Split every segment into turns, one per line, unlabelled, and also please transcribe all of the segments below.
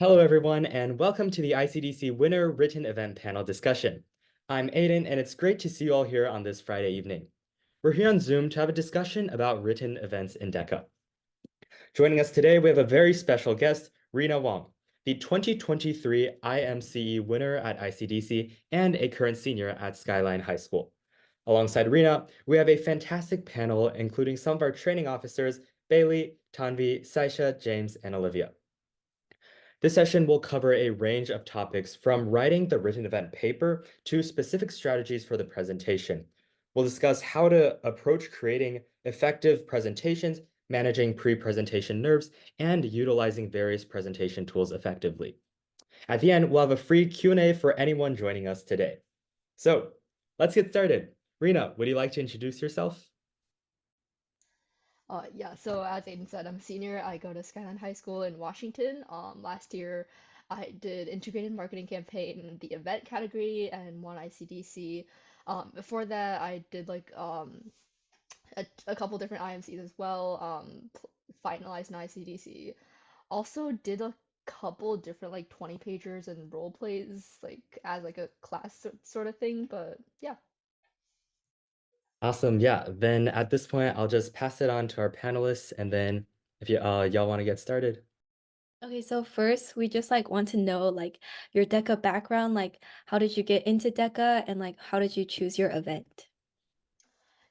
Hello, everyone, and welcome to the ICDC Winner Written Event Panel discussion. I'm Aiden, and it's great to see you all here on this Friday evening. We're here on Zoom to have a discussion about written events in DECA. Joining us today, we have a very special guest, Rena Wang, the 2023 IMCE winner at ICDC and a current senior at Skyline High School. Alongside Rena, we have a fantastic panel, including some of our training officers, Bailey, Tanvi, Saisha, James, and Olivia. This session will cover a range of topics from writing the written event paper to specific strategies for the presentation. We'll discuss how to approach creating effective presentations, managing pre-presentation nerves, and utilizing various presentation tools effectively. At the end, we'll have a free Q&A for anyone joining us today. So let's get started. Rena, would you like to introduce yourself?
Yeah, so as Aiden said, I'm a senior. I go to Skyline High School in Washington. Last year, I did integrated marketing campaign in the event category and won ICDC. Before that, I did a couple different IMCs as well. Finalized an ICDC. Also did a couple different like 20 pagers and role plays like as like a class sort of thing. But yeah.
Awesome. Yeah. Then at this point, I'll just pass it on to our panelists, and then if y'all want to get started.
Okay, so first we just want to know your DECA background, like how did you get into DECA and how did you choose your event?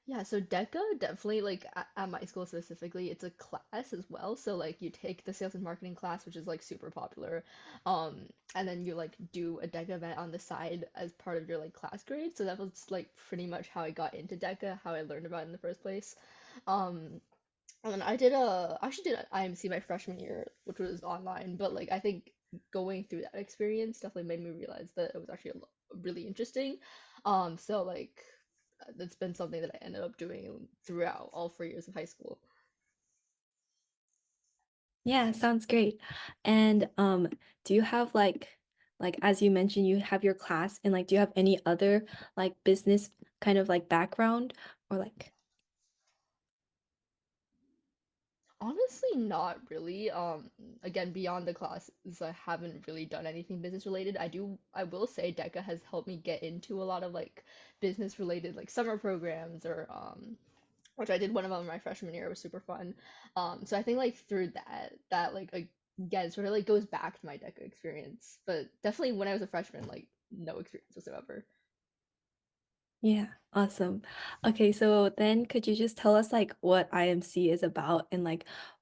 Yeah, so DECA definitely like at my school specifically, it's a class as well. So like you take the sales and marketing class, which is like super popular, and then you like do a DECA event on the side as part of your like class grade. So that was like pretty much how I got into DECA, how I learned about it in the first place. Um, and then I actually did an IMC my freshman year, which was online, but like I think going through that experience definitely made me realize that it was actually really interesting. So like that's been something that I ended up doing throughout all 4 years of high school.
Yeah, sounds great. And do you have like as you mentioned you have your class and do you have any other business kind of background or
Honestly, not really. Again, beyond the classes, I haven't really done anything business related. I will say DECA has helped me get into a lot of like business related like summer programs or which I did one of them my freshman year. It was super fun. So I think like through that like again sort of like goes back to my DECA experience, but definitely when I was a freshman, like no experience whatsoever.
Yeah, awesome. Okay, so then could you just tell us what IMC is about and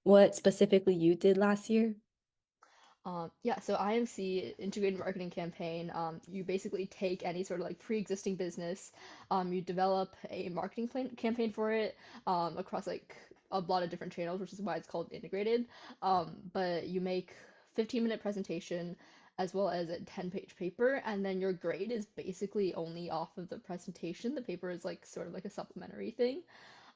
what specifically you did last year?
Yeah, so IMC, integrated marketing campaign, you basically take any sort of like pre-existing business, you develop a marketing plan campaign for it across like a lot of different channels, which is why it's called integrated. But you make 15-minute presentation as well as a 10-page paper, and then your grade is basically only off of the presentation. The paper is like sort of like a supplementary thing.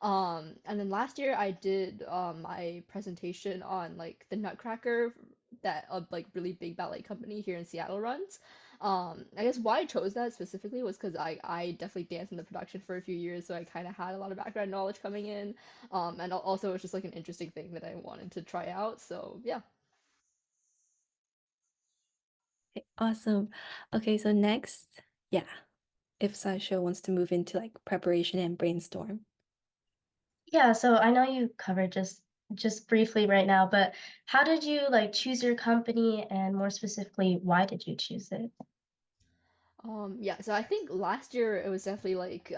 And then last year I did my presentation on like the Nutcracker that a like really big ballet company here in Seattle runs. I guess why I chose that specifically was because I definitely danced in the production for a few years, so I kind of had a lot of background knowledge coming in. And also it's just like an interesting thing that I wanted to try out. So yeah.
Okay, awesome. Okay, so next, yeah, if Sasha wants to move into preparation and brainstorm.
Yeah, so I know you covered just briefly right now, but how did you like choose your company and more specifically, why did you choose it?
Yeah, so I think last year it was definitely like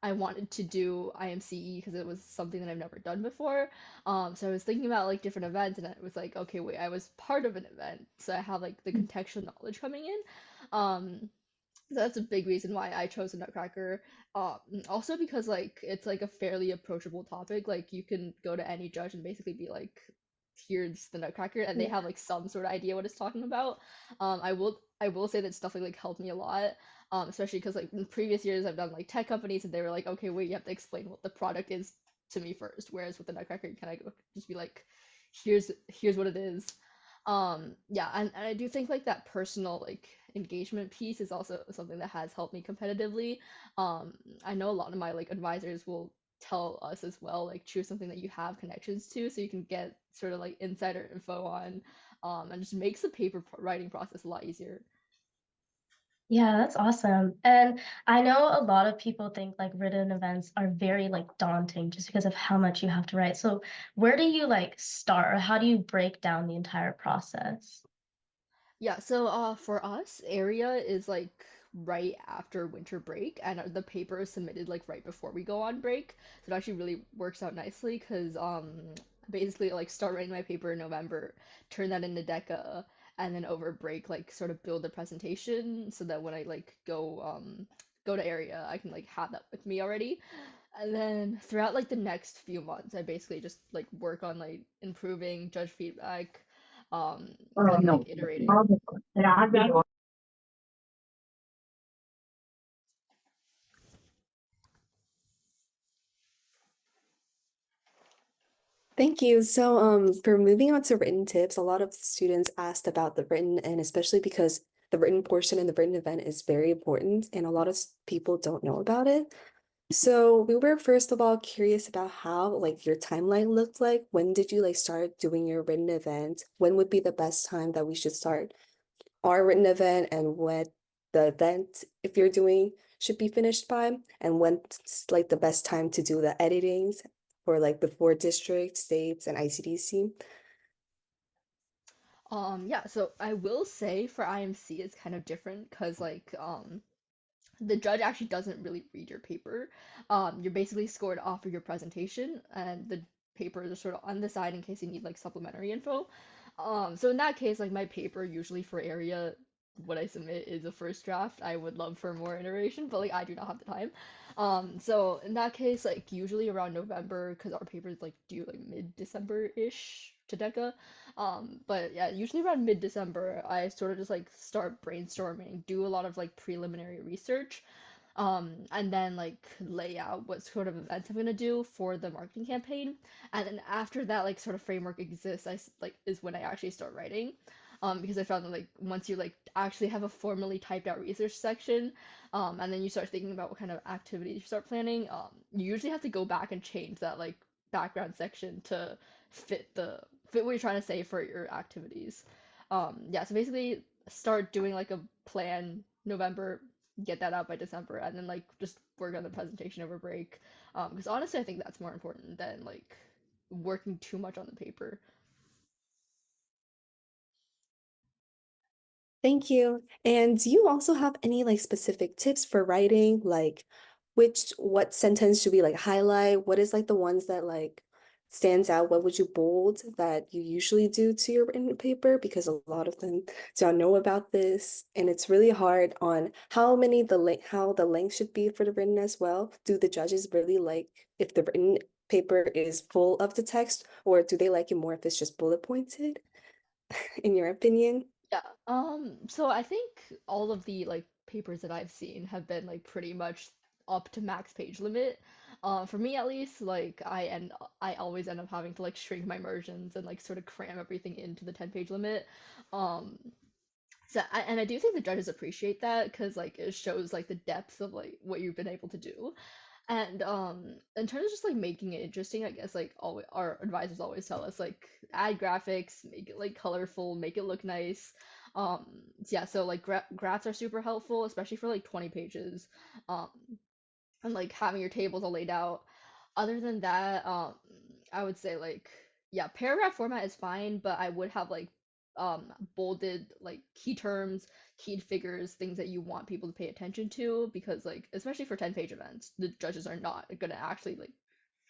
I wanted to do IMCE because it was something that I've never done before. So I was thinking about like different events and it was like, okay, wait, I was part of an event, so I have like the contextual knowledge coming in. Um, so that's a big reason why I chose the Nutcracker. Also because like it's like a fairly approachable topic. Like you can go to any judge and basically be like, "Here's the Nutcracker," and they
Yeah.
have like some sort of idea what it's talking about. I will say that stuff like helped me a lot. Especially because like in previous years I've done like tech companies and they were like, "Okay, wait, you have to explain what the product is to me first." Whereas with the Nutcracker, you kind of just be like, "Here's what it is." Yeah, and I do think like that personal like engagement piece is also something that has helped me competitively. I know a lot of my like advisors will tell us as well, like choose something that you have connections to so you can get sort of like insider info on, and just makes the writing process a lot easier.
Yeah, that's awesome. And I know a lot of people think like written events are very like daunting just because of how much you have to write. So where do you like start, or how do you break down the entire process?
Yeah, so for us, area is like right after winter break, and the paper is submitted like right before we go on break. So it actually really works out nicely because basically like start writing my paper in November, turn that into DECA, and then over break like sort of build the presentation so that when I like go to area, I can like have that with me already. And then throughout like the next few months, I basically just like work on like improving, judge feedback, and like iterating.
Thank you. So, for moving on to written tips, a lot of students asked about the written, and especially because the written portion in the written event is very important, and a lot of people don't know about it. So, we were first of all curious about how like your timeline looked like. When did you like start doing your written event? When would be the best time that we should start our written event, and what the event, if you're doing, should be finished by, and when's like the best time to do the editings for like before district, states, and ICDC.
Yeah, so I will say for IMC it's kind of different because like the judge actually doesn't really read your paper. You're basically scored off of your presentation, and the paper is sort of on the side in case you need like supplementary info. So in that case, like my paper usually for area, what I submit is a first draft. I would love for more iteration, but like I do not have the time. So in that case, like usually around November, because our paper is like due like mid-December-ish to DECA. But yeah, usually around mid-December, I sort of just like start brainstorming, do a lot of like preliminary research, and then like lay out what sort of events I'm gonna do for the marketing campaign. And then after that like sort of framework exists, like is when I actually start writing. Because I found that like once you like actually have a formally typed out research section, and then you start thinking about what kind of activities you start planning, you usually have to go back and change that like background section to fit what you're trying to say for your activities. Yeah, so basically start doing like a plan November, get that out by December, and then like just work on the presentation over break. Because honestly, I think that's more important than like working too much on the paper.
Thank you. And do you also have any like specific tips for writing? Like what sentence should we like highlight? What is like the ones that like stands out? What would you bold that you usually do to your written paper? Because a lot of them don't know about this. And it's really hard on how the length should be for the written as well. Do the judges really like if the written paper is full of the text, or do they like it more if it's just bullet pointed, in your opinion?
Yeah. So I think all of the like papers that I've seen have been like pretty much up to max page limit. For me at least, like I always end up having to like shrink my margins and like sort of cram everything into the 10-page limit. Um, and I do think the judges appreciate that because like it shows like the depth of like what you've been able to do. And in terms of just like making it interesting, I guess like always our advisors always tell us like add graphics, make it like colorful, make it look nice. Yeah, so like graphs are super helpful, especially for like 20 pages. Um, and like having your tables all laid out. Other than that, I would say like yeah, paragraph format is fine, but I would have like bolded like key terms, keyed figures, things that you want people to pay attention to because like especially for 10-page events, the judges are not gonna actually like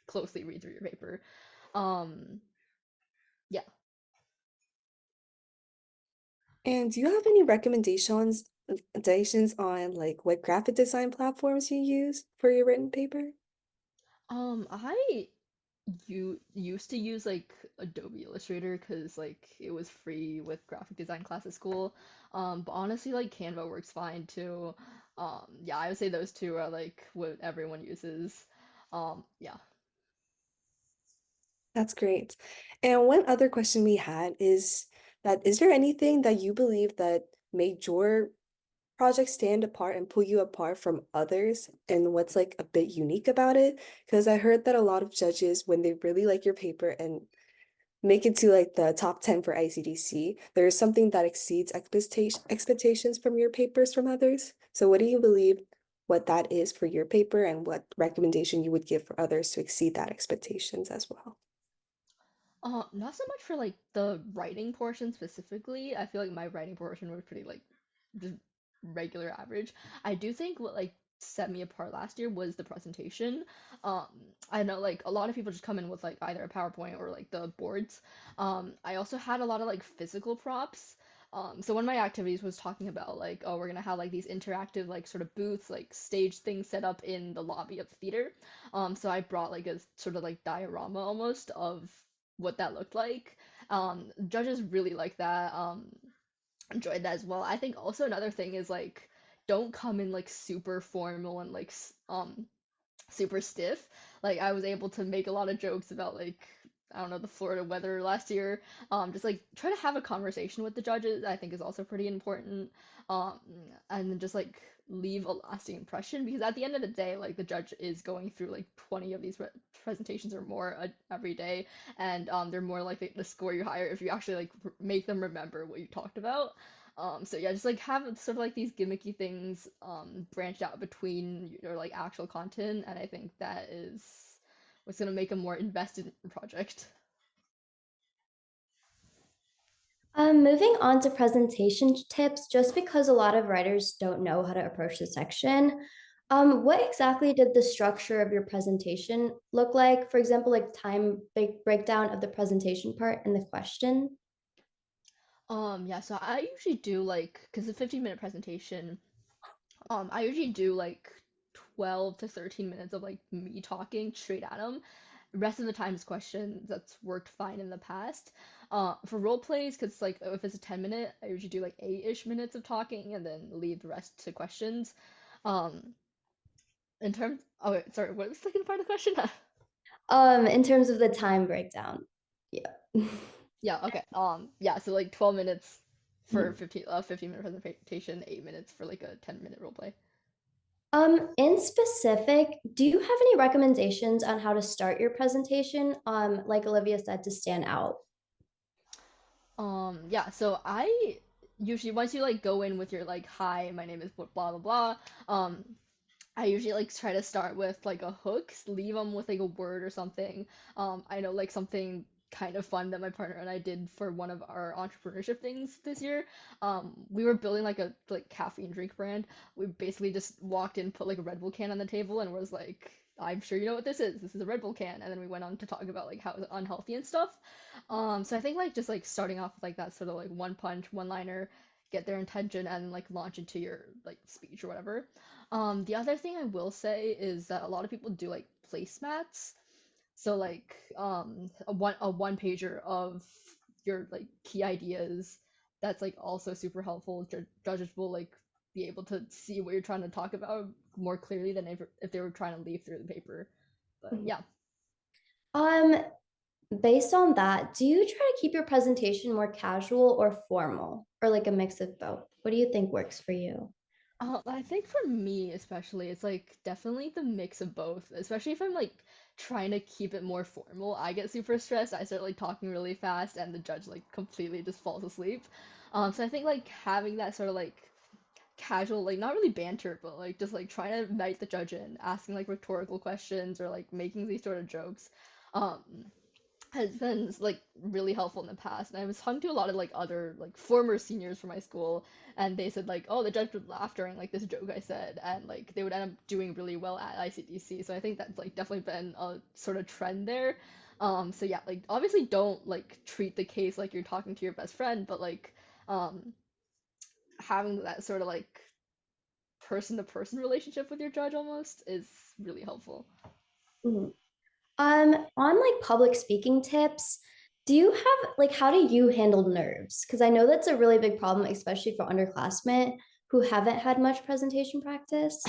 closely read through your paper. Um yeah.
And do you have any recommendations on like what graphic design platforms you use for your written paper?
I you used to use like Adobe Illustrator because like it was free with graphic design class at school. But honestly, like Canva works fine too. Yeah, I would say those two are like what everyone uses. Yeah.
That's great. And one other question we had is that is there anything that you believe that made your projects stand apart and pull you apart from others and what's like a bit unique about it? Because I heard that a lot of judges, when they really like your paper and make it to like the top 10 for ICDC, there is something that exceeds expectations from your papers from others. So what do you believe what that is for your paper and what recommendation you would give for others to exceed that expectations as well?
Not so much for like the writing portion specifically. I feel like my writing portion was pretty like just regular average. I do think what like set me apart last year was the presentation. Um, I know like a lot of people just come in with like either a PowerPoint or like the boards. I also had a lot of like physical props. So one of my activities was talking about like, oh, we're gonna have like these interactive like sort of booths, like stage things set up in the lobby of the theater. So I brought like a sort of like diorama almost of what that looked like. Judges really like that. Enjoyed that as well. I think also another thing is like don't come in like super formal and like super stiff. Like I was able to make a lot of jokes about like I don't know the Florida weather last year. Just like try to have a conversation with the judges. I think is also pretty important. Um, and then just like leave a lasting impression because at the end of the day, like the judge is going through like 20 of these presentations or more every day, and they're more likely to score you higher if you actually like make them remember what you talked about. So yeah, just like have sort of like these gimmicky things branched out between your like actual content, and I think that is what's gonna make a more invested project.
Moving on to presentation tips, just because a lot of writers don't know how to approach the section, what exactly did the structure of your presentation look like? For example, like time breakdown of the presentation part and the question.
Yeah, so I usually do like, because a 15-minute presentation, I usually do like 12 to 13 minutes of like me talking straight at them. Rest of the time is questions. That's worked fine in the past. For role plays, because like if it's a 10-minute, I usually do like 8-ish minutes of talking and then leave the rest to questions. Um, in terms, oh wait, sorry, what was the second part of the question?
In terms of the time breakdown. Yeah.
Yeah, okay. Yeah, so like 12 minutes for 15-minute presentation, 8 minutes for like a 10-minute role play.
In specific, do you have any recommendations on how to start your presentation? Like Olivia said, to stand out.
Yeah, so I usually once you like go in with your like, hi, my name is blah blah blah, I usually like try to start with like a hook, leave them with like a word or something. I know like something kind of fun that my partner and I did for one of our entrepreneurship things this year. We were building like a like caffeine drink brand. We basically just walked in, put like a Red Bull can on the table, and was like, "I'm sure you know what this is. This is a Red Bull can." And then we went on to talk about like how it's unhealthy and stuff. So I think like just like starting off with like that sort of like one punch, one liner, get their intention, and like launch into your like speech or whatever. The other thing I will say is that a lot of people do like placemats. So like a one pager of your like key ideas. That's like also super helpful. Judges will like be able to see what you're trying to talk about more clearly than if they were trying to leaf through the paper. But yeah.
Um, Based on that, do you try to keep your presentation more casual or formal, or like a mix of both? What do you think works for you?
I think for me especially, it's like definitely the mix of both, especially if I'm like trying to keep it more formal. I get super stressed. I start like talking really fast and the judge like completely just falls asleep. So I think like having that sort of like casual, like not really banter, but like just like trying to invite the judge in, asking like rhetorical questions or like making these sort of jokes. Um, has been like really helpful in the past. And I was talking to a lot of like other like former seniors from my school, and they said like, oh, the judge would laugh during like this joke I said, and like they would end up doing really well at ICDC. So I think that's like definitely been a sort of trend there. So yeah, like obviously don't like treat the case like you're talking to your best friend, but like um having that sort of like person to person relationship with your judge almost is really helpful.
Mhm. On like public speaking tips, do you have like how do you handle nerves? Because I know that's a really big problem, especially for underclassmen who haven't had much presentation practice.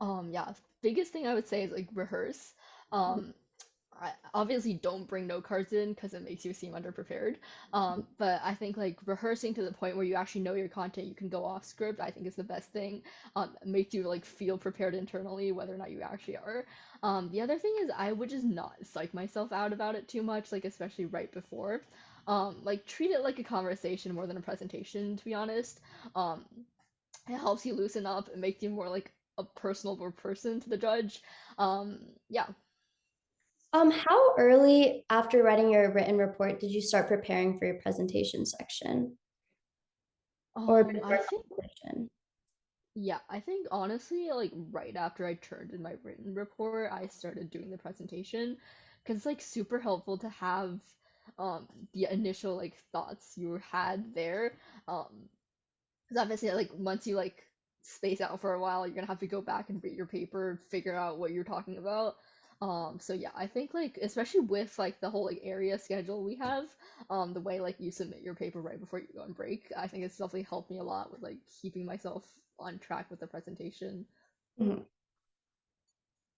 Yeah, biggest thing I would say is like rehearse. Um, I obviously don't bring note cards in because it makes you seem underprepared. But I think like rehearsing to the point where you actually know your content, you can go off script, I think is the best thing. Make you like feel prepared internally, whether or not you actually are. The other thing is I would just not psych myself out about it too much, like especially right before. Like treat it like a conversation more than a presentation, to be honest. Um, it helps you loosen up and make you more like a personable person to the judge. Yeah.
How early after writing your written report did you start preparing for your presentation section or
I
before
think
competition?
Yeah, I think honestly, like right after I turned in my written report, I started doing the presentation because it's like super helpful to have the initial like thoughts you had there. Because obviously, like once you like space out for a while, you're gonna have to go back and read your paper, figure out what you're talking about. So yeah, I think like especially with like the whole like area schedule we have, the way like you submit your paper right before you go on break, I think it's definitely helped me a lot with like keeping myself on track with the presentation.
Mhm.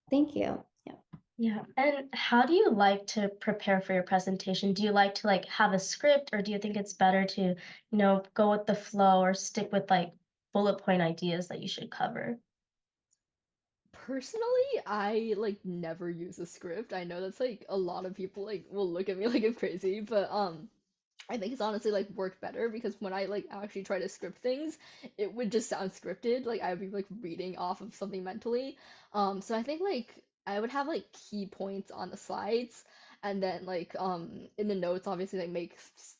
Thank you. Yeah.
Yeah. And how do you like to prepare for your presentation? Do you like to like have a script, or do you think it's better to, go with the flow or stick with like bullet point ideas that you should cover?
Personally, I like never use a script. I know that's like a lot of people like will look at me like I'm crazy, but I think it's honestly like worked better because when I like actually try to script things, it would just sound scripted. Like I would be like reading off of something mentally. So I think like I would have like key points on the slides, and then like in the notes, obviously like make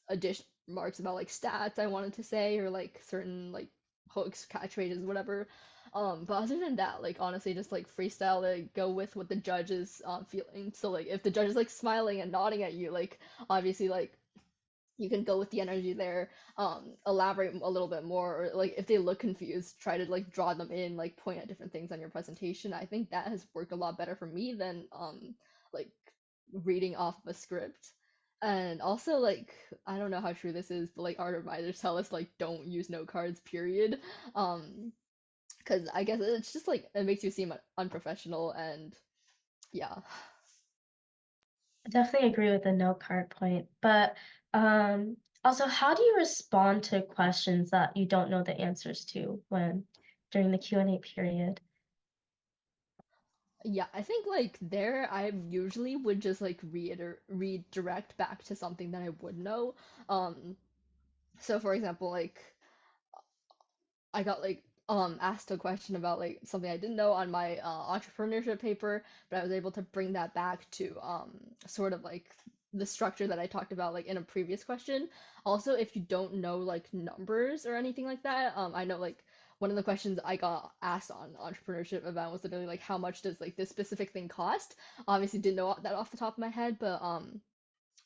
addition marks about like stats I wanted to say or like certain like hooks, catchphrases, whatever. But other than that, like honestly, just like freestyle to go with what the judge is feeling. So like if the judge is like smiling and nodding at you, like obviously like you can go with the energy there, elaborate a little bit more, or like if they look confused, try to like draw them in, like point at different things on your presentation. I think that has worked a lot better for me than like reading off of a script. And also like I don't know how true this is, but like art advisors tell us like don't use note cards, period. Because I guess it's just like it makes you seem unprofessional and yeah.
I definitely agree with the note card point, but also, how do you respond to questions that you don't know the answers to when during the Q&A period?
Yeah, I think like there I usually would just like redirect back to something that I would know. Um, so for example, like I got like asked a question about like something I didn't know on my entrepreneurship paper, but I was able to bring that back to sort of like the structure that I talked about like in a previous question. Also, if you don't know like numbers or anything like that, I know like one of the questions I got asked on entrepreneurship event was literally like how much does like this specific thing cost? Obviously didn't know that off the top of my head, but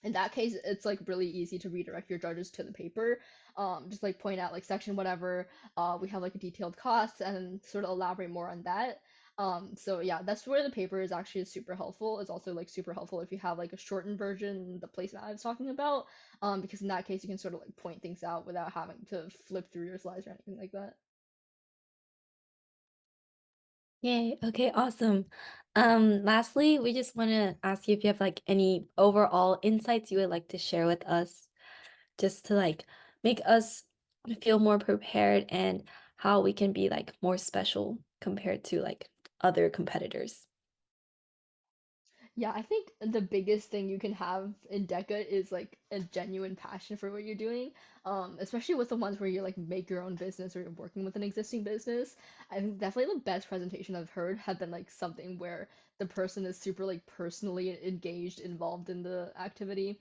in that case it's like really easy to redirect your judges to the paper, just like point out like section whatever, we have like a detailed cost and sort of elaborate more on that. So yeah, that's where the paper is actually super helpful. It's also like super helpful if you have like a shortened version, the placement I was talking about, because in that case you can sort of like point things out without having to flip through your slides or anything like that.
Yay. Okay, awesome. Lastly, we just want to ask you if you have like any overall insights you would like to share with us, just to like make us feel more prepared and how we can be like more special compared to like other competitors.
Yeah, I think the biggest thing you can have in DECA is like a genuine passion for what you're doing. Especially with the ones where you like make your own business or you're working with an existing business. I think definitely the best presentation I've heard had been like something where the person is super like personally engaged, involved in the activity.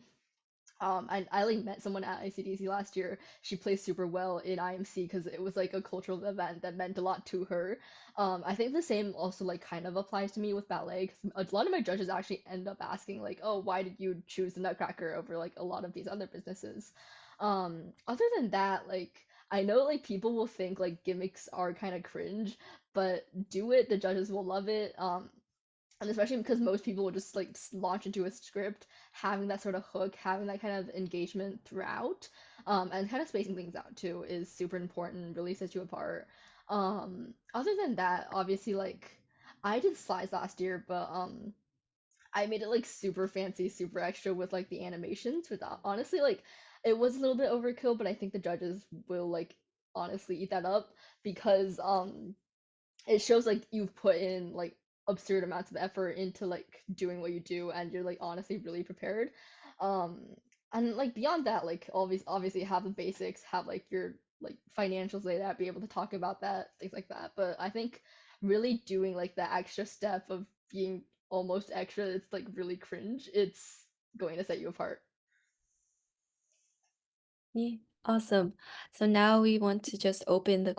I like met someone at ICDC last year. She plays super well in IMC because it was like a cultural event that meant a lot to her. I think the same also like kind of applies to me with ballet because a lot of my judges actually end up asking like, "Oh, why did you choose the Nutcracker over like a lot of these other businesses?" Other than that, like I know like people will think like gimmicks are kind of cringe, but do it, the judges will love it. And especially because most people will just like launch into a script, having that sort of hook, having that kind of engagement throughout, and kind of spacing things out too is super important, really sets you apart. Other than that, obviously like I did slides last year, but I made it like super fancy, super extra with like the animations. With honestly, like it was a little bit overkill, but I think the judges will like honestly eat that up because it shows like you've put in like absurd amounts of effort into like doing what you do, and you're like honestly really prepared. um and like beyond that, like obviously have the basics, have like your like financials laid out, be able to talk about that, things like that. But I think really doing like the extra step of being almost extra, it's like really cringe, it's going to set you apart.
Yeah, awesome. So now we want to just open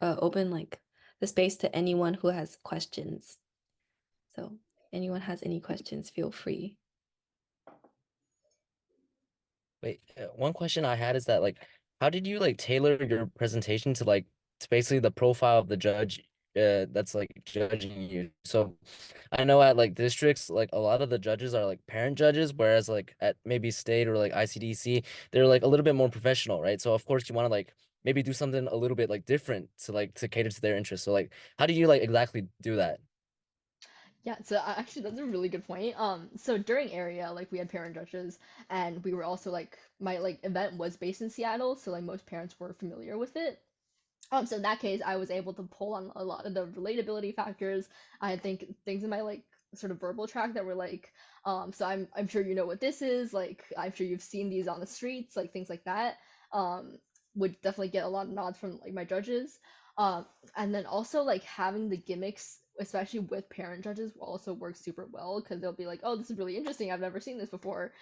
open like the space to anyone who has questions. So anyone has any questions, feel free.
Wait, one question I had is that like, how did you like tailor your presentation to basically the profile of the judge that's like judging you? So I know at like districts, like a lot of the judges are like parent judges, whereas like at maybe state or like ICDC, they're like a little bit more professional, right? So of course you want to like maybe do something a little bit like different to cater to their interests. So like, how do you like exactly do that?
Yeah, so actually that's a really good point. So during area, like we had parent judges, and we were also like my like event was based in Seattle, so like most parents were familiar with it. So in that case, I was able to pull on a lot of the relatability factors. I think things in my like sort of verbal track that were like, so I'm sure you know what this is. Like I'm sure you've seen these on the streets, like things like that. Um, would definitely get a lot of nods from like my judges. Um, and then also like having the gimmicks, especially with parent judges, will also work super well because they'll be like, oh, this is really interesting. I've never seen this before.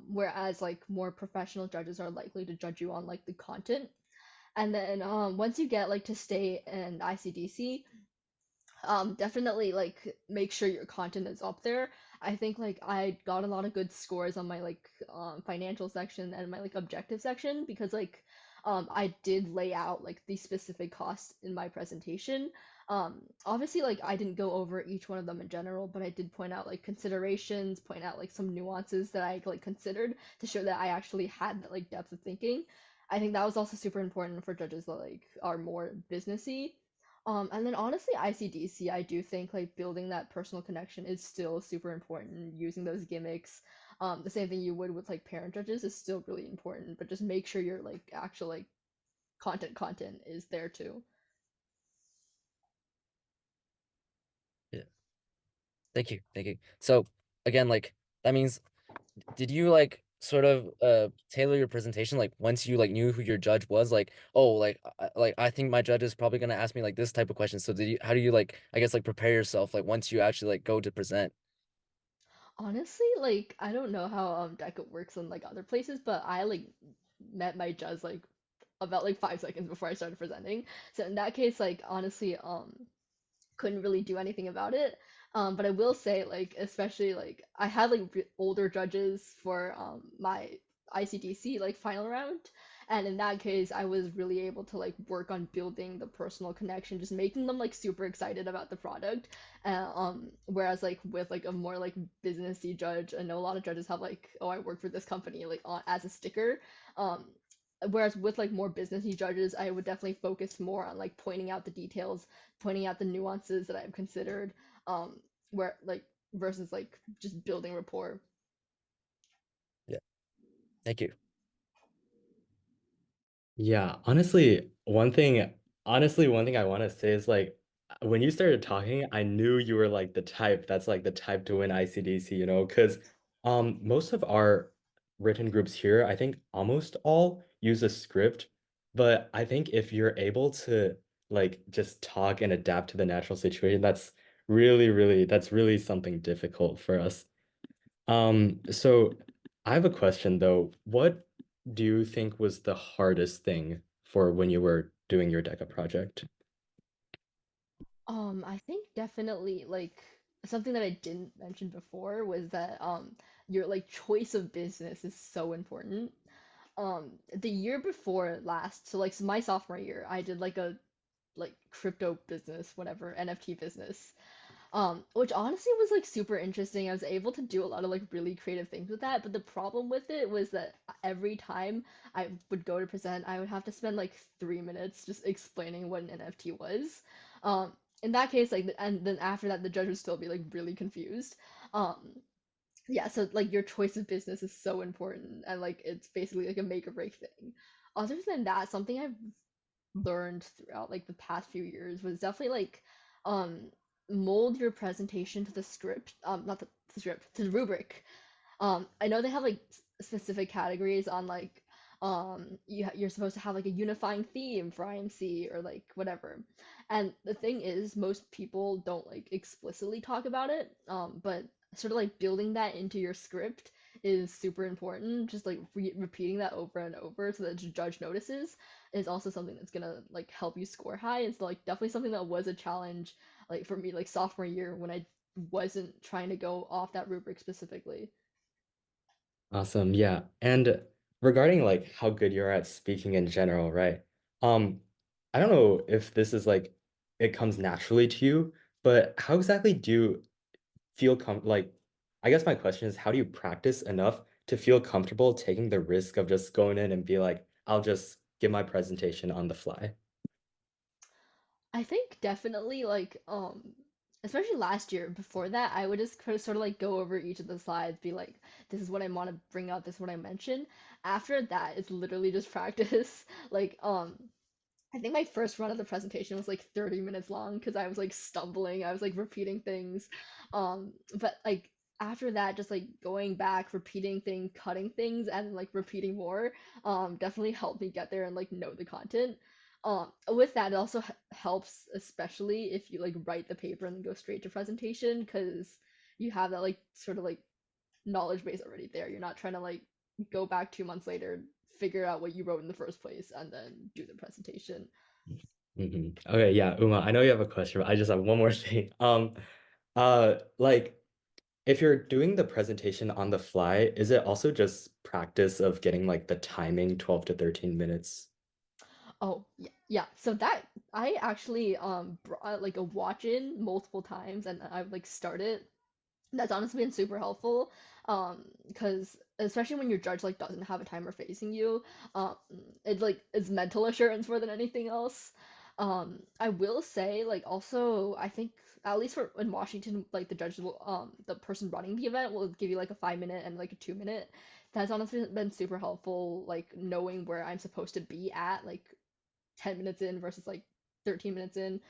Whereas like more professional judges are likely to judge you on like the content. And then once you get like to state and ICDC, definitely like make sure your content is up there. I think like I got a lot of good scores on my like financial section and my like objective section because like I did lay out like the specific costs in my presentation. Obviously like I didn't go over each one of them in general, but I did point out like considerations, point out like some nuances that I like considered to show that I actually had that like depth of thinking. I think that was also super important for judges that like are more businessy. And then honestly, ICDC, I do think like building that personal connection is still super important. Using those gimmicks, the same thing you would with like parent judges is still really important. But just make sure your like actual like content is there too.
Yeah. Thank you. Thank you. So again, like that means did you like sort of tailor your presentation like once you like knew who your judge was, like, oh, like I think my judge is probably gonna ask me like this type of question. So did you how do you like I guess like prepare yourself like once you actually like go to present?
Honestly, like I don't know how DECA works in like other places, but I like met my judge like about like 5 seconds before I started presenting. So in that case, like honestly, couldn't really do anything about it. But I will say, like, especially like I had like older judges for my ICDC like final round, and in that case, I was really able to like work on building the personal connection, just making them like super excited about the product. Whereas like with like a more like businessy judge, I know a lot of judges have like, oh, I work for this company like on as a sticker. Um, Whereas with like more businessy judges, I would definitely focus more on like pointing out the details, pointing out the nuances that I've considered, where like versus like just building rapport.
Yeah. Thank you.
Yeah, honestly, one thing I want to say is like when you started talking, I knew you were like the type that's like the type to win ICDC, because most of our written groups here, I think almost all use a script, but I think if you're able to like just talk and adapt to the natural situation, that's really something difficult for us. So I have a question though. What do you think was the hardest thing for when you were doing your DECA project?
I think definitely like something that I didn't mention before was that your like choice of business is so important. The year before last, so like my sophomore year, I did like a like crypto business, whatever, NFT business. Which honestly was like super interesting. I was able to do a lot of like really creative things with that, but the problem with it was that every time I would go to present, I would have to spend like 3 minutes just explaining what an NFT was. Um, in that case, like, and then after that, the judge would still be like really confused. Um, yeah, so like your choice of business is so important, and like it's basically like a make or break thing. Other than that, something I've learned throughout like the past few years was definitely like um mold your presentation to the script, not the script, to the rubric. I know they have like specific categories on like you're supposed to have like a unifying theme for IMC or like whatever. And the thing is, most people don't like explicitly talk about it. But sort of like building that into your script is super important. Just like repeating that over and over so that the judge notices is also something that's gonna like help you score high. It's like definitely something that was a challenge like for me like sophomore year when I wasn't trying to go off that rubric specifically.
Awesome. Yeah. And regarding like how good you are at speaking in general, right? Um, I don't know if this is like it comes naturally to you, but how exactly do you feel like I guess my question is how do you practice enough to feel comfortable taking the risk of just going in and be like, I'll just give my presentation on the fly?
I think definitely like especially last year before that I would just kind of sort of like go over each of the slides, be like, this is what I want to bring up, this is what I mentioned. After that, it's literally just practice. Like I think my first run of the presentation was like 30 minutes long because I was like stumbling, I was like repeating things. But like after that, just like going back, repeating things, cutting things, and like repeating more, definitely helped me get there and like know the content. With that, it also helps, especially if you like write the paper and then go straight to presentation, because you have that like sort of like knowledge base already there. You're not trying to like go back 2 months later, figure out what you wrote in the first place, and then do the presentation.
Okay, yeah, Uma, I know you have a question, but I just have one more thing. Like if you're doing the presentation on the fly, is it also just practice of getting like the timing 12 to 13 minutes?
Oh, yeah, yeah. So that I actually brought like a watch in multiple times, and I've like started. That's honestly been super helpful. Because especially when your judge like doesn't have a timer facing you, um, it's like it's mental assurance more than anything else. I will say like also I think at least for in Washington, like the judge will the person running the event will give you like a 5 minute and like a 2 minute. That's honestly been super helpful, like knowing where I'm supposed to be at like 10 minutes in versus like 13 minutes in.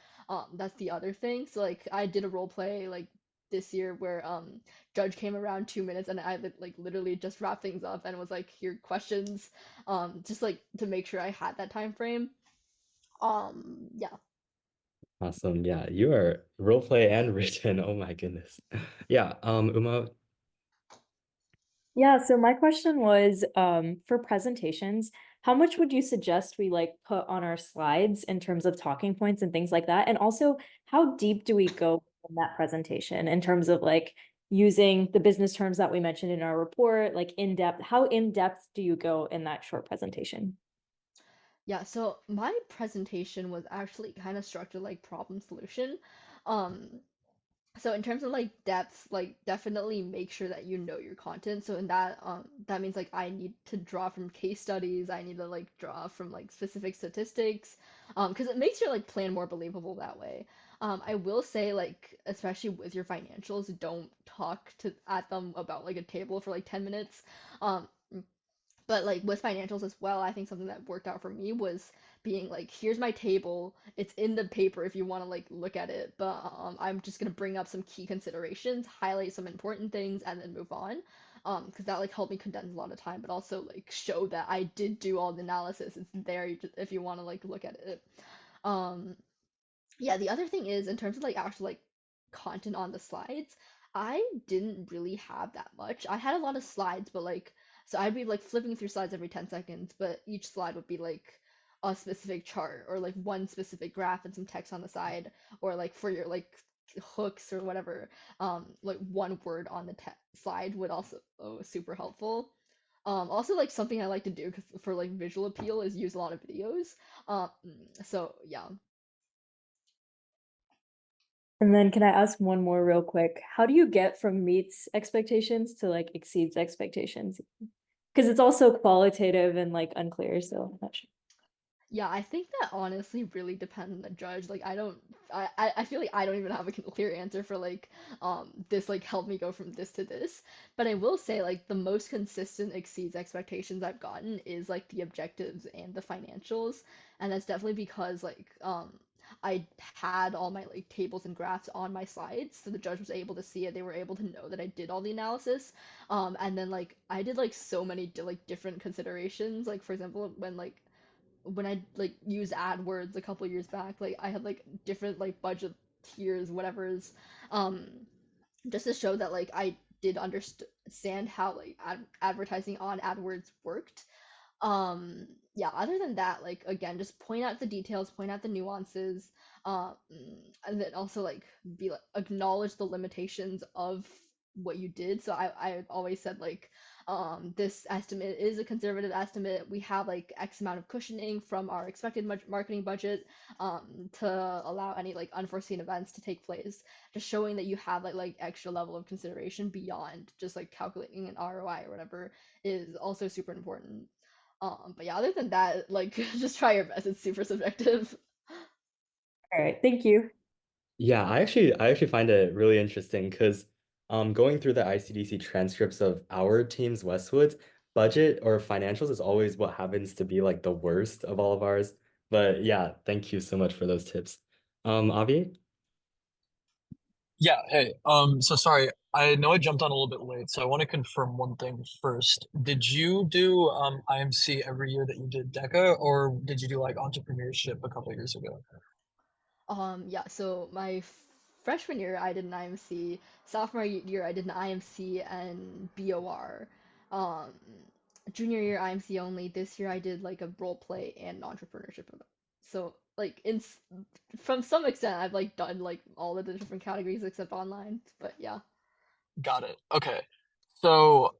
That's the other thing. So like I did a role play like this year where judge came around 2 minutes and I like literally just wrapped things up and was like, here questions, just like to make sure I had that time frame. Yeah.
Awesome. Yeah, you are role play and written. Oh my goodness. Yeah, Uma,
Yeah, so my question was, for presentations, how much would you suggest we like put on our slides in terms of talking points and things like that? And also, how deep do we go in that presentation in terms of like using the business terms that we mentioned in our report, like in depth? How in depth do you go in that short presentation?
Yeah, so my presentation was actually kind of structured like problem solution. Um, so in terms of like depth, like definitely make sure that you know your content. So in that that means like I need to draw from case studies, I need to like draw from like specific statistics, because it makes your like plan more believable that way. I will say like especially with your financials, don't talk to at them about like a table for like 10 minutes. Um, but like with financials as well, I think something that worked out for me was being like, here's my table, it's in the paper if you want to like look at it, but I'm just going to bring up some key considerations, highlight some important things, and then move on, because that like helped me condense a lot of time, but also like show that I did do all the analysis. It's there, if you want to like look at it. um yeah, the other thing is in terms of like actual like content on the slides, I didn't really have that much. I had a lot of slides, but like so I'd be like flipping through slides every 10 seconds, but each slide would be like a specific chart or like one specific graph and some text on the side, or like for your like hooks or whatever, like one word on the slide would also super helpful. Also like something I like to do 'cause for like visual appeal is use a lot of videos. Um, so yeah.
And then can I ask one more real quick? How do you get from meets expectations to like exceeds expectations? Because it's also qualitative and like unclear, so I'm not sure.
Yeah, I think that honestly really depends on the judge. Like I feel like I don't even have a clear answer for like this like helped me go from this to this. But I will say like the most consistent exceeds expectations I've gotten is like the objectives and the financials. And that's definitely because like I had all my like tables and graphs on my slides, so the judge was able to see it. They were able to know that I did all the analysis. And then like I did like so many like different considerations. Like for example, when I like used AdWords a couple years back, like I had like different like budget tiers, whatever's, um, just to show that like I did understand how like advertising on AdWords worked. Yeah, other than that, like again, just point out the details, point out the nuances, um, and then also like be like acknowledge the limitations of what you did. So I always said like this estimate is a conservative estimate. We have like X amount of cushioning from our expected marketing budget to allow any like unforeseen events to take place. Just showing that you have like extra level of consideration beyond just like calculating an ROI or whatever is also super important. But yeah, other than that, like just try your best. It's super subjective.
All right, thank you.
Yeah, I actually find it really interesting because going through the ICDC transcripts of our team's Westwoods, budget or financials is always what happens to be like the worst of all of ours. But yeah, thank you so much for those tips. Avi?
Yeah, hey, so sorry, I know I jumped on a little bit late, so I want to confirm one thing first. Did you do IMC every year that you did DECA, or did you do like entrepreneurship a couple years ago?
Yeah, so my freshman year I did an IMC, sophomore year I did an IMC and BOR. Um, Junior year IMC only. This year I did like a role play and entrepreneurship event. So like from some extent I've like done like all of the different categories except online. But yeah.
Got it. Okay. So,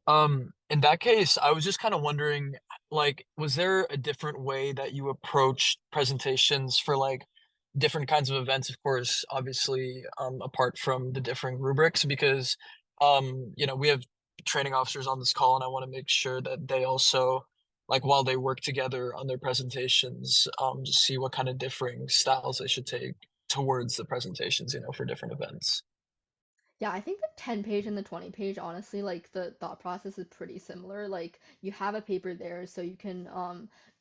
in that case, I was just kind of wondering, like, was there a different way that you approached presentations for like different kinds of events, of course, obviously, apart from the differing rubrics, because we have training officers on this call, and I want to make sure that they also, like, while they work together on their presentations, just see what kind of differing styles they should take towards the presentations, for different events.
Yeah, I think the 10 page and the 20 page, honestly, like the thought process is pretty similar. Like you have a paper there, so you can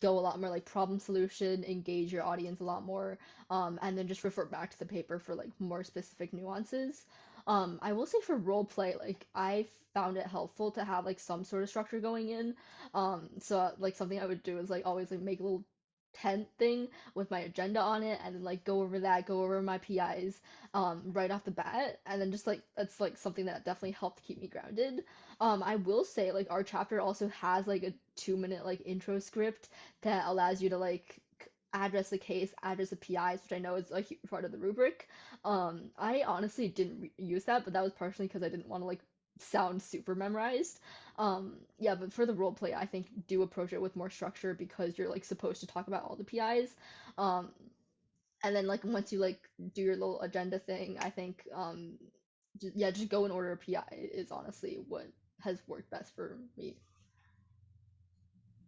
go a lot more like problem solution, engage your audience a lot more, and then just refer back to the paper for like more specific nuances. I will say for role play, like I found it helpful to have like some sort of structure going in. So like something I would do is like always like make a little tent thing with my agenda on it and then like go over that, go over my PIs right off the bat, and then just like that's like something that definitely helped keep me grounded. I will say like our chapter also has like a 2 minute like intro script that allows you to like address the case, address the PIs, which I know is a huge part of the rubric. I honestly didn't use that, but that was partially because I didn't want to like sound super memorized. Yeah, but for the role play, I think do approach it with more structure because you're like supposed to talk about all the PIs. Um, and then like once you like do your little agenda thing, I think yeah, just go in order of PI is honestly what has worked best for me.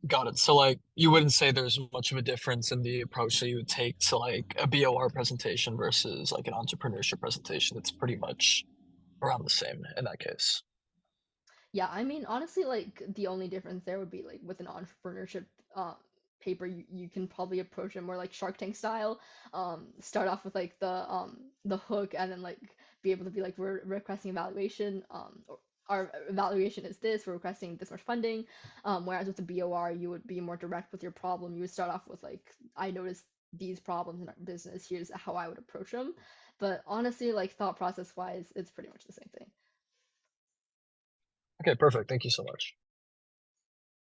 Got it. So like you wouldn't say there's much of a difference in the approach that you would take to like a BOR presentation versus like an entrepreneurship presentation. It's pretty much around the same in that case.
Yeah, I mean, honestly, like the only difference there would be like with an entrepreneurship paper, you can probably approach it more like Shark Tank style. Start off with like the hook, and then like be able to be like we're requesting evaluation. Or our evaluation is this. We're requesting this much funding. Whereas with the BOR, you would be more direct with your problem. You would start off with like I noticed these problems in our business. Here's how I would approach them. But honestly, like thought process wise, it's pretty much the same thing.
Okay, perfect. Thank you so much.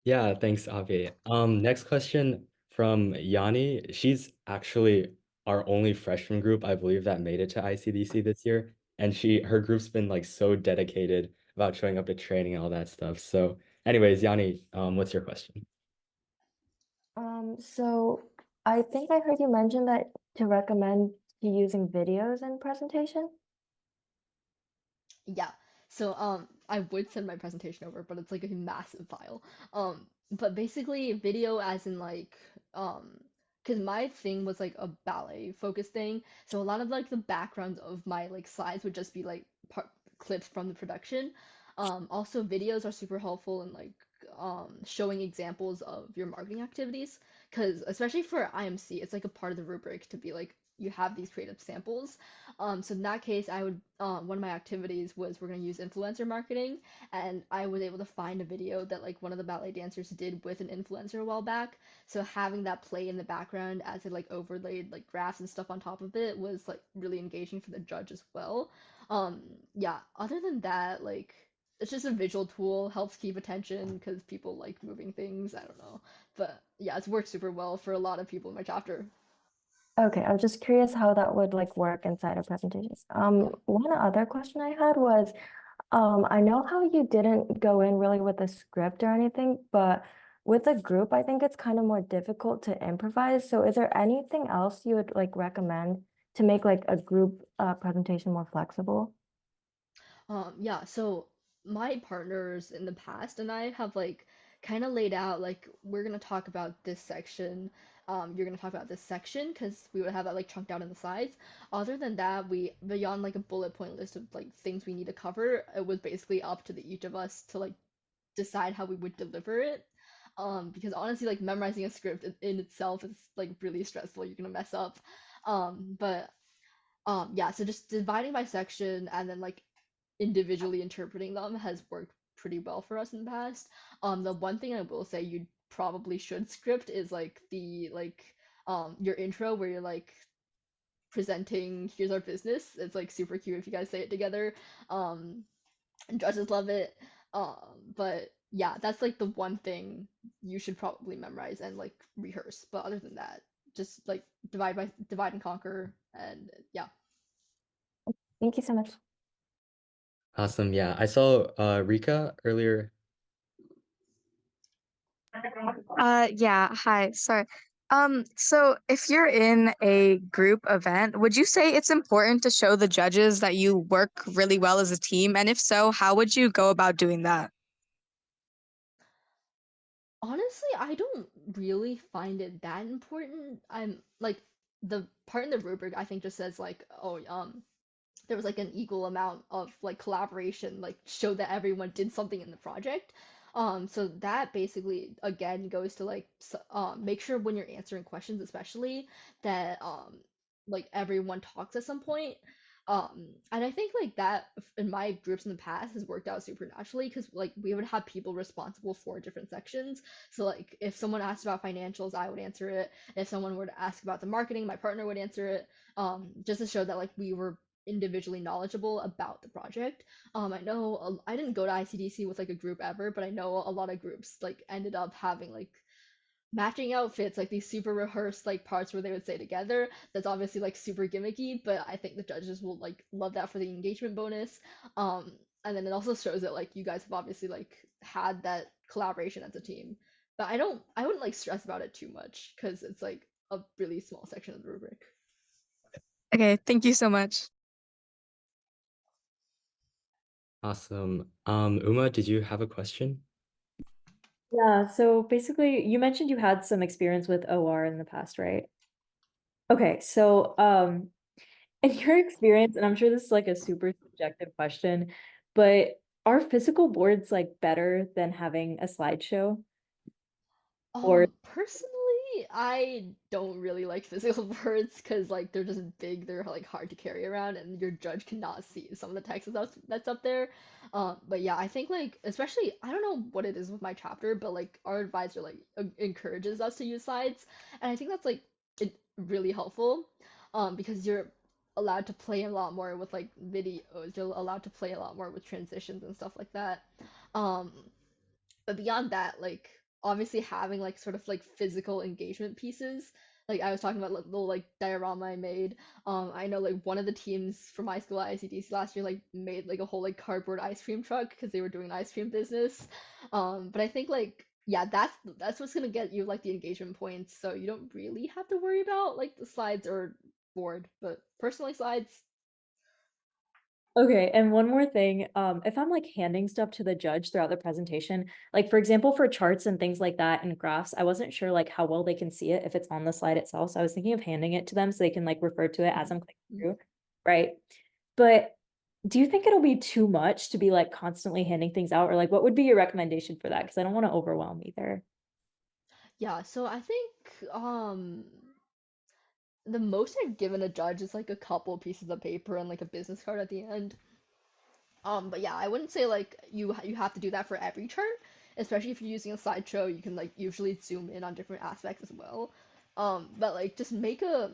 Yeah, thanks, Avi. Next question from Yonnie. She's actually our only freshman group, I believe, that made it to ICDC this year. And her group's been like so dedicated about showing up to training and all that stuff. So, anyways, Yonnie, what's your question?
So I think I heard you mention that to recommend to using videos in presentation.
Yeah. So I would send my presentation over, but it's like a massive file. But basically video as in like because my thing was like a ballet focused thing, so a lot of like the backgrounds of my like slides would just be like clips from the production. Also videos are super helpful in like showing examples of your marketing activities, because especially for IMC it's like a part of the rubric to be like you have these creative samples. So in that case I would one of my activities was we're going to use influencer marketing, and I was able to find a video that like one of the ballet dancers did with an influencer a while back, so having that play in the background as it like overlaid like graphs and stuff on top of it was like really engaging for the judge as well. Um, yeah, other than that, like it's just a visual tool, helps keep attention because people like moving things. I don't know. But yeah, it's worked super well for a lot of people in my chapter.
Okay, I was just curious how that would like work inside of presentations.
Yeah.
One other question I had was, I know how you didn't go in really with a script or anything, but with a group, I think it's kind of more difficult to improvise. So is there anything else you would like recommend to make like a group presentation more flexible?
Yeah, so my partners in the past and I have like kind of laid out like we're gonna talk about this section, you're gonna talk about this section because we would have that like chunked out in the sides. Other than that, we beyond like a bullet point list of like things we need to cover, it was basically up to each of us to like decide how we would deliver it. Because honestly, like memorizing a script in itself is like really stressful. You're gonna mess up. But yeah, so just dividing by section and then like individually interpreting them has worked pretty well for us in the past. The one thing I will say you probably should script is like the like your intro where you're like presenting here's our business. It's like super cute if you guys say it together. Um, and judges love it. But yeah, that's like the one thing you should probably memorize and like rehearse. But other than that, just like divide and conquer and yeah.
Thank you so much.
Awesome. Yeah, I saw Rika earlier.
Yeah, hi. Sorry. So if you're in a group event, would you say it's important to show the judges that you work really well as a team? And if so, how would you go about doing that?
Honestly, I don't really find it that important. I'm like the part in the rubric I think just says like, oh, there was like an equal amount of like collaboration, like showed that everyone did something in the project. So that basically again goes to like make sure when you're answering questions, especially that like everyone talks at some point. And I think like that in my groups in the past has worked out super naturally because like we would have people responsible for different sections. So like if someone asked about financials, I would answer it. If someone were to ask about the marketing, my partner would answer it. Just to show that like we were individually knowledgeable about the project. I know I didn't go to ICDC with like a group ever, but I know a lot of groups like ended up having like matching outfits, like these super rehearsed like parts where they would say together. That's obviously like super gimmicky, but I think the judges will like love that for the engagement bonus. And then it also shows that like you guys have obviously like had that collaboration as a team. But I wouldn't like stress about it too much because it's like a really small section of the rubric.
Okay, thank you so much.
Awesome. Uma, did you have a question?
Yeah, so basically you mentioned you had some experience with OR in the past, right? Okay, so in your experience, and I'm sure this is like a super subjective question, but are physical boards like better than having a slideshow? Or
Personally, I don't really like physical boards because like they're just big, they're like hard to carry around, and your judge cannot see some of the text that's up there. But yeah, I think like especially I don't know what it is with my chapter, but like our advisor like encourages us to use slides, and I think that's like it really helpful, because you're allowed to play a lot more with like videos, you're allowed to play a lot more with transitions and stuff like that. Um, but beyond that, like obviously having like sort of like physical engagement pieces, like I was talking about like, little like diorama I made. I know like one of the teams from my school at ICDC last year like made like a whole like cardboard ice cream truck because they were doing an ice cream business. But I think like yeah, that's what's gonna get you like the engagement points. So you don't really have to worry about like the slides or board. But personally, slides.
Okay, and one more thing, if I'm like handing stuff to the judge throughout the presentation, like for example, for charts and things like that and graphs, I wasn't sure like how well they can see it if it's on the slide itself. So I was thinking of handing it to them so they can like refer to it as I'm clicking through, right? But do you think it'll be too much to be like constantly handing things out, or like what would be your recommendation for that? Because I don't want to overwhelm either.
Yeah, so I think the most I've given a judge is like a couple pieces of paper and like a business card at the end. But yeah, I wouldn't say like you have to do that for every chart, especially if you're using a slideshow. You can like usually zoom in on different aspects as well. But like just make a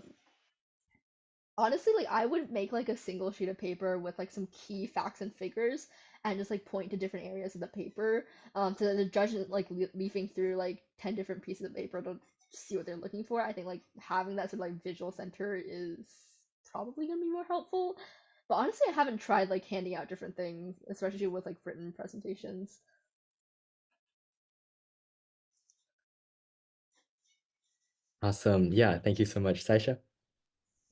honestly, like I would make like a single sheet of paper with like some key facts and figures and just like point to different areas of the paper. So that the judge isn't like leafing through like 10 different pieces of paper to see what they're looking for. I think like having that sort of like visual center is probably gonna be more helpful. But honestly, I haven't tried like handing out different things, especially with like written presentations.
Awesome. Yeah, thank you so much, Saisha.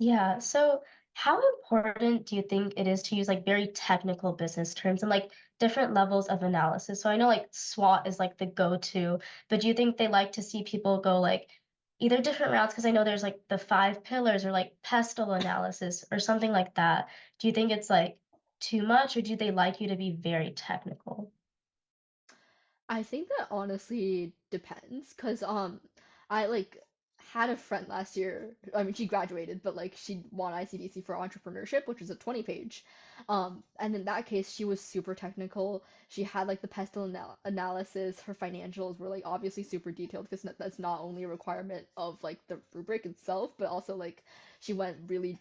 Yeah, so how important do you think it is to use like very technical business terms and like different levels of analysis? So I know like SWOT is like the go-to, but do you think they like to see people go like either different routes? Because I know there's like the 5 pillars or like pestle analysis or something like that. Do you think it's like too much, or do they like you to be very technical?
I think that honestly depends, cause I like had a friend last year. I mean, she graduated, but like she won ICDC for entrepreneurship, which is a 20 page. And in that case, she was super technical. She had like the pestle analysis. Her financials were like obviously super detailed because that's not only a requirement of like the rubric itself, but also like she went really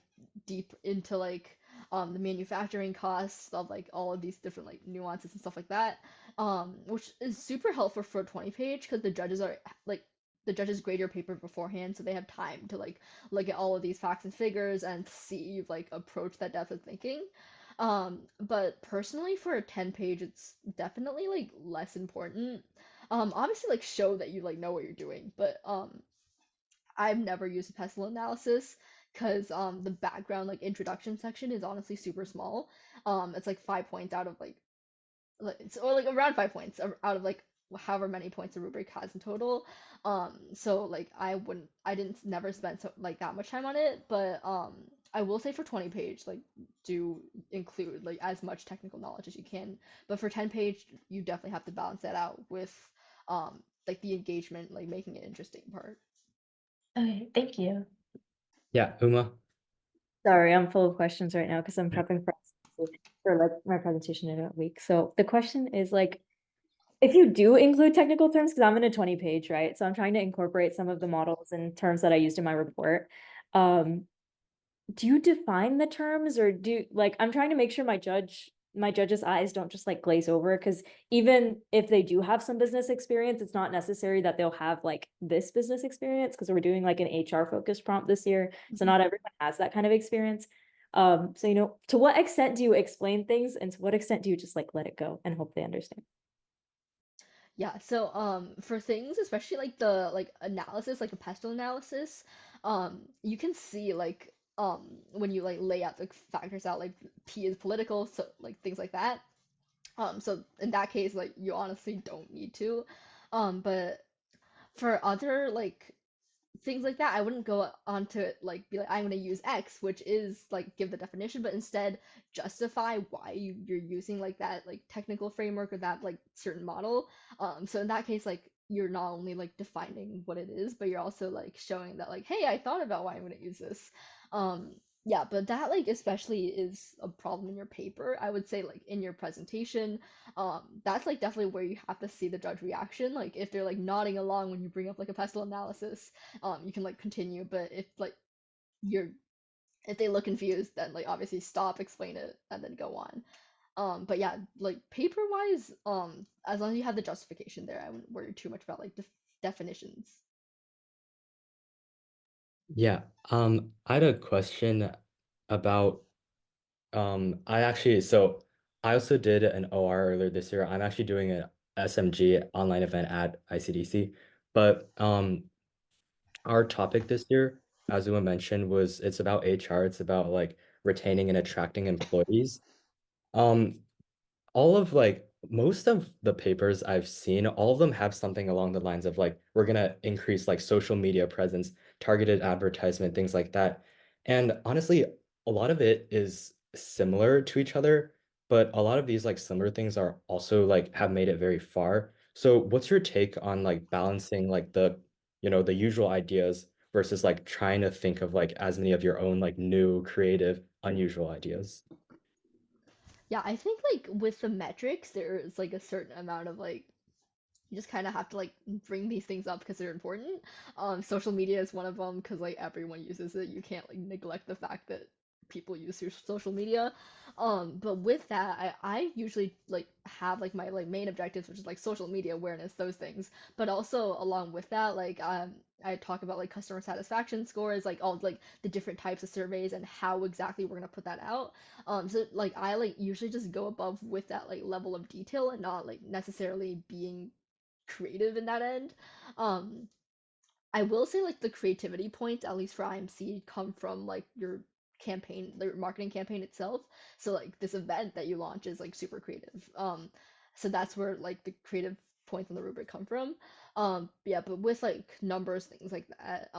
deep into like the manufacturing costs of like all of these different like nuances and stuff like that, which is super helpful for a 20 page because the judges grade your paper beforehand, so they have time to like look at all of these facts and figures and see you like approach that depth of thinking. But personally, for a 10 page, it's definitely like less important. Obviously, like show that you like know what you're doing, but I've never used a pestle analysis because the background like introduction section is honestly super small. It's like 5 points out of like it's or like around 5 points out of like however many points a rubric has in total. So like I didn't never spend so like that much time on it, but I will say for 20 page like do include like as much technical knowledge as you can. But for 10 page, you definitely have to balance that out with like the engagement, like making it interesting part.
Okay, thank you.
Yeah, Uma.
Sorry, I'm full of questions right now because I'm prepping for like my presentation in a week. So the question is like, if you do include technical terms, because I'm in a 20 page, right? So I'm trying to incorporate some of the models and terms that I used in my report. Do you define the terms, or do like I'm trying to make sure my judge's eyes don't just like glaze over, because even if they do have some business experience, it's not necessary that they'll have like this business experience, because we're doing like an HR focused prompt this year. So not everyone has that kind of experience. So you know, to what extent do you explain things, and to what extent do you just like let it go and hope they understand?
Yeah, so for things especially like the like analysis, like a pestle analysis, you can see like when you like lay out the factors out, like P is political, so like things like that. So in that case, like you honestly don't need to. But for other like things like that, I wouldn't go on to like be like I'm gonna use X, which is like give the definition, but instead justify why you're using like that like technical framework or that like certain model. So in that case, like you're not only like defining what it is, but you're also like showing that like, hey, I thought about why I'm gonna use this. Um, yeah, but that like especially is a problem in your paper. I would say like in your presentation, that's like definitely where you have to see the judge reaction. Like if they're like nodding along when you bring up like a pestle analysis, you can like continue. But if like you're if they look confused, then like obviously stop, explain it, and then go on. But yeah, like paper wise, as long as you have the justification there, I wouldn't worry too much about like definitions.
Yeah. I had a question about I also did an OR earlier this year. I'm actually doing an SMG online event at ICDC, but our topic this year, as Uma mentioned, was it's about HR. It's about like retaining and attracting employees. all of like most of the papers I've seen, all of them have something along the lines of like, we're gonna increase like social media presence, targeted advertisement, things like that. And honestly, a lot of it is similar to each other, but a lot of these like similar things are also like have made it very far. So what's your take on like balancing like the, the usual ideas versus like trying to think of like as many of your own like new, creative, unusual ideas?
Yeah, I think like with the metrics, there's like a certain amount of like you just kind of have to like bring these things up because they're important. Social media is one of them because like everyone uses it. You can't like neglect the fact that people use your social media. But with that, I usually like have like my like main objectives, which is like social media awareness, those things. But also along with that, like I talk about like customer satisfaction scores, like all like the different types of surveys and how exactly we're gonna put that out. So like I like usually just go above with that like level of detail and not like necessarily being creative in that end. Um, I will say like the creativity points, at least for IMC, come from like your campaign, your marketing campaign itself. So like this event that you launch is like super creative. So that's where like the creative points on the rubric come from. Yeah, but with like numbers, things like that,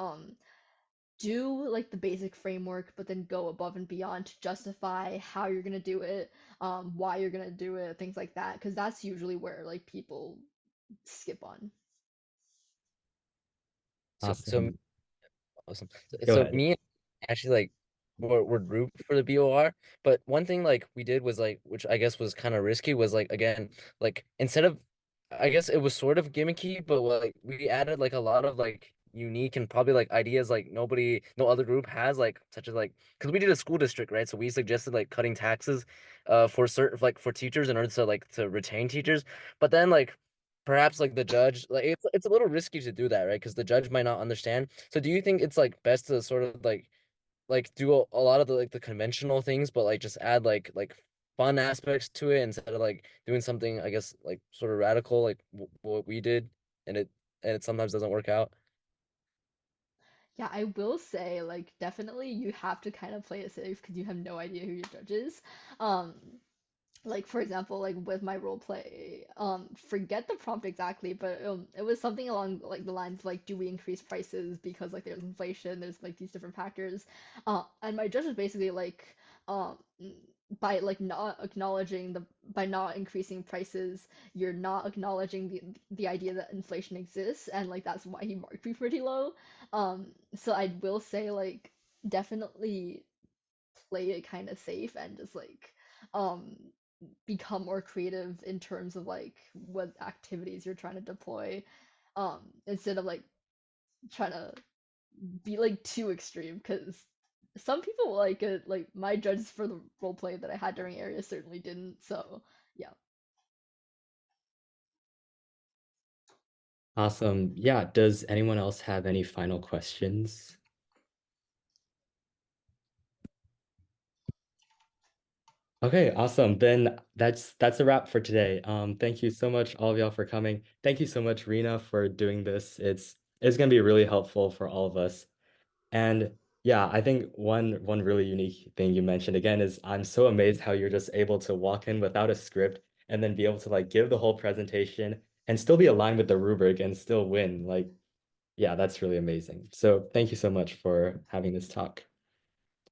do like the basic framework, but then go above and beyond to justify how you're gonna do it, why you're gonna do it, things like that, because that's usually where like people skip on.
So
Awesome.
awesome.
Go
So
ahead.
me and actually like were grouped for the BOR, but one thing like we did was like, which I guess was kind of risky, was like again, like instead of, I guess it was sort of gimmicky, but like we added like a lot of like unique and probably like ideas like no other group has, like such as like, because we did a school district, right? So we suggested like cutting taxes for certain like for teachers in order to like to retain teachers, but then like perhaps like the judge, like it's a little risky to do that, right? Because the judge might not understand. So do you think it's like best to sort of like do a lot of the like the conventional things, but like just add like fun aspects to it instead of like doing something, I guess, like sort of radical like what we did, and it sometimes doesn't work out.
Yeah, I will say, like, definitely you have to kind of play it safe because you have no idea who your judge is. Um, like for example, like with my role play, forget the prompt exactly, but it was something along like the lines of like, do we increase prices because like there's inflation, there's like these different factors, and my judge was basically like, um, by like not acknowledging the by not increasing prices, you're not acknowledging the idea that inflation exists, and like that's why he marked me pretty low. So I will say like definitely play it kind of safe and just like um become more creative in terms of like what activities you're trying to deploy, instead of like trying to be like too extreme because some people like it. Like my judges for the role play that I had during area certainly didn't, so yeah.
Awesome. Yeah, does anyone else have any final questions? Okay, awesome. Then that's a wrap for today. Thank you so much, all of y'all, for coming. Thank you so much, Rena, for doing this. It's gonna be really helpful for all of us. And yeah, I think one really unique thing you mentioned again is I'm so amazed how you're just able to walk in without a script and then be able to like give the whole presentation and still be aligned with the rubric and still win. Like, yeah, that's really amazing. So thank you so much for having this talk.